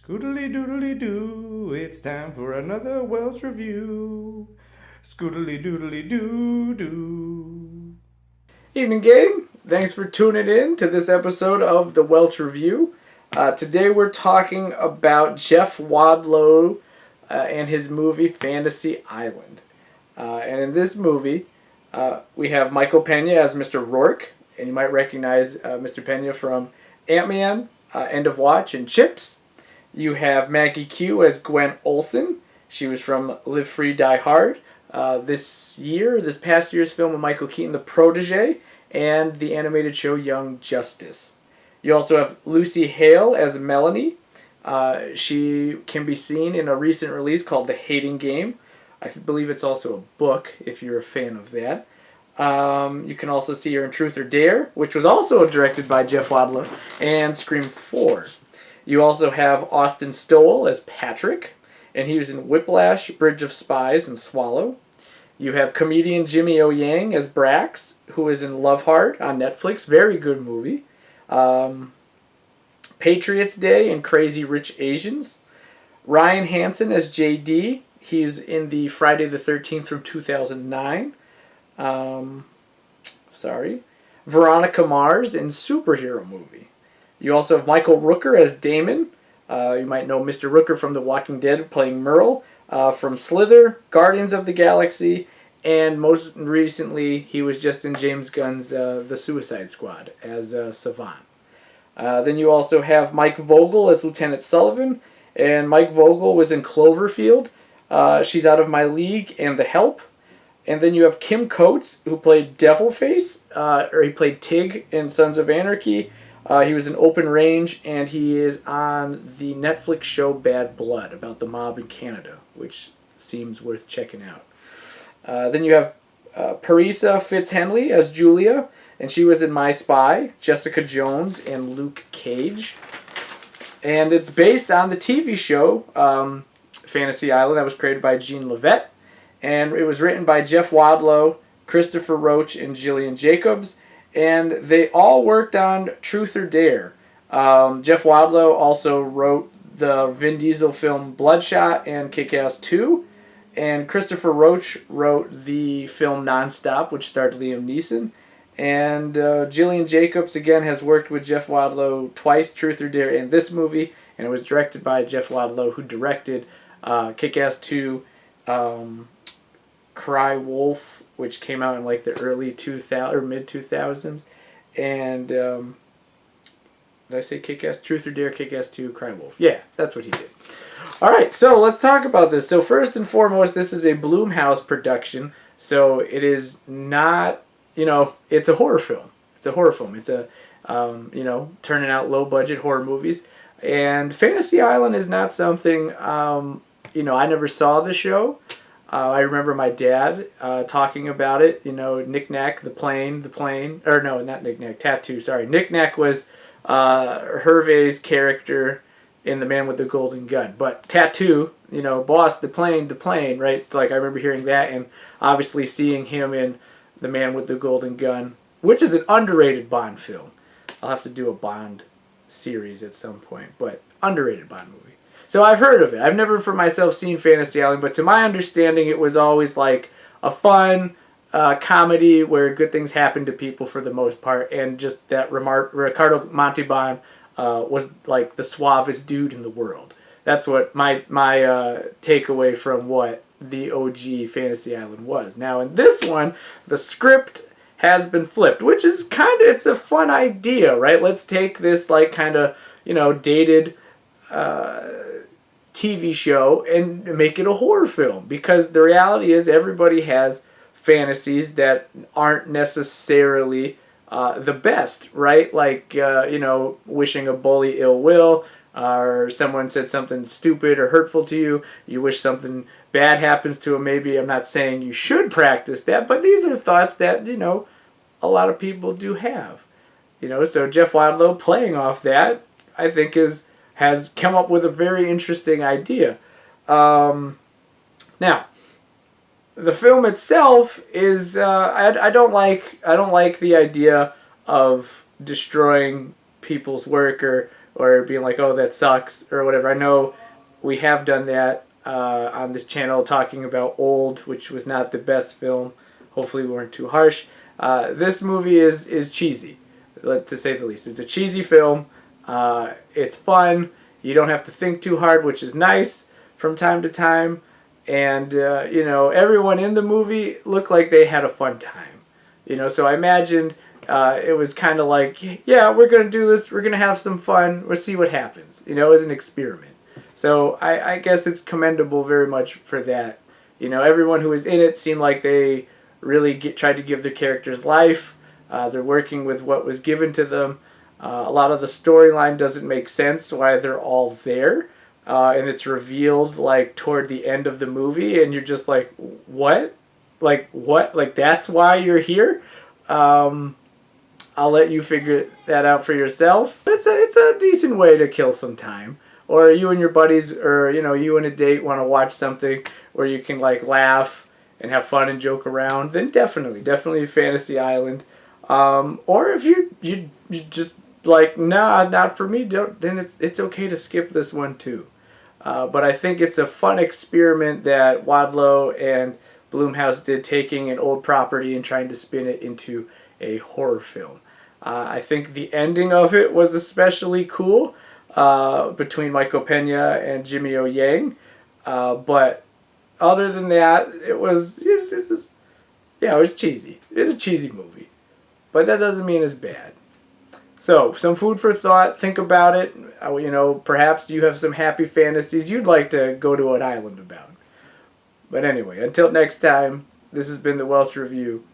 Scoodly doodly doo, it's time for another Welch review. Scoodly doodly doo doo. Evening, gang. Thanks for tuning in to this episode of the Welch Review. Today we're talking about Jeff Wadlow and his movie Fantasy Island. And in this movie, we have Michael Pena as Mr. Rourke, and you might recognize Mr. Pena from Ant-Man, End of Watch, and Chips. You have Maggie Q as Gwen Olsen. She was from Live Free, Die Hard. This past year's film with Michael Keaton, The Protege, and the animated show Young Justice. You also have Lucy Hale as Melanie. She can be seen in a recent release called The Hating Game. I believe it's also a book, if you're a fan of that. You can also see her in Truth or Dare, which was also directed by Jeff Wadlow, and Scream 4. You also have Austin Stowell as Patrick, and he was in Whiplash, Bridge of Spies, and Swallow. You have comedian Jimmy O. Yang as Brax, who is in Love Hard on Netflix. Very good movie. Patriots Day and Crazy Rich Asians. Ryan Hansen as JD. He's in the Friday the 13th from 2009. Veronica Mars in Superhero Movie. You also have Michael Rooker as Damon. You might know Mr. Rooker from The Walking Dead playing Merle, from Slither, Guardians of the Galaxy, and most recently he was just in James Gunn's The Suicide Squad as Savant. Then you also have Mike Vogel as Lieutenant Sullivan, and Mike Vogel was in Cloverfield, She's Out of My League, and The Help. And then you have Kim Coates, who played Devilface, or he played Tig in Sons of Anarchy. He was in Open Range, and he is on the Netflix show Bad Blood about the mob in Canada, which seems worth checking out. Then you have Parisa Fitzhenley as Julia, and she was in My Spy, Jessica Jones, and Luke Cage. And it's based on the TV show Fantasy Island that was created by Gene Levette, and it was written by Jeff Wadlow, Christopher Roach, and Jillian Jacobs. And they all worked on Truth or Dare. Jeff Wadlow also wrote the Vin Diesel film Bloodshot and Kick-Ass 2. And Christopher Roach wrote the film Nonstop, which starred Liam Neeson. And Jillian Jacobs, again, has worked with Jeff Wadlow twice, Truth or Dare, and this movie. And it was directed by Jeff Wadlow, who directed Kick-Ass 2, Cry Wolf, which came out in like the early 2000 or mid 2000s, and did I say Kick-Ass? Truth or Dare, Kick-Ass 2, Cry Wolf. Yeah, that's what he did. All right, so let's talk about this. So first and foremost, this is a Blumhouse production, so it is not, it's a horror film. It's a horror film. It's a, turning out low budget horror movies, and Fantasy Island is not something, I never saw the show. I remember my dad talking about it. Knick Knack, the plane, or no, not Knick Knack, Tattoo. Sorry, Knick Knack was Hervé's character in The Man with the Golden Gun, but Tattoo, boss, the plane, right? It's like I remember hearing that, and obviously seeing him in The Man with the Golden Gun, which is an underrated Bond film. I'll have to do a Bond series at some point, but underrated Bond movie. So I've heard of it. I've never for myself seen Fantasy Island, but to my understanding, it was always like a fun comedy where good things happen to people for the most part, and just that Ricardo Montalban was like the suavest dude in the world. That's what my takeaway from what the OG Fantasy Island was. Now in this one, the script has been flipped, which is it's a fun idea, right? Let's take this like kind of dated TV show and make it a horror film, because the reality is everybody has fantasies that aren't necessarily the best, right? Like wishing a bully ill will, or someone said something stupid or hurtful to you, you wish something bad happens to them. Maybe I'm not saying you should practice that, but these are thoughts that a lot of people do have. So Jeff Wadlow, playing off that, I think has come up with a very interesting idea. Now, the film itself is I don't like the idea of destroying people's work or or being like, oh, that sucks, or whatever. I know we have done that on this channel, talking about Old, which was not the best film. Hopefully we weren't too harsh. This movie is cheesy, to say the least. It's a cheesy film. It's fun. You don't have to think too hard, which is nice from time to time. And, everyone in the movie looked like they had a fun time. So I imagined it was kind of like, yeah, we're going to do this. We're going to have some fun. We'll see what happens, as an experiment. So I guess it's commendable very much for that. Everyone who was in it seemed like they really tried to give their characters life. They're working with what was given to them. A lot of the storyline doesn't make sense why they're all there. And it's revealed like toward the end of the movie, and you're just like, what? Like, what? Like, that's why you're here? I'll let you figure that out for yourself. It's a decent way to kill some time. Or you and your buddies, or you and a date want to watch something where you can like laugh and have fun and joke around, then definitely Fantasy Island. Or if you just like, nah, not for me, then it's okay to skip this one too. But I think it's a fun experiment that Wadlow and Blumhouse did, taking an old property and trying to spin it into a horror film. I think the ending of it was especially cool, between Michael Pena and Jimmy O Yang. But other than that, it was cheesy. It's a cheesy movie. But that doesn't mean it's bad. So, some food for thought. Think about it. Perhaps you have some happy fantasies you'd like to go to an island about. But anyway, until next time, this has been the Welch Review.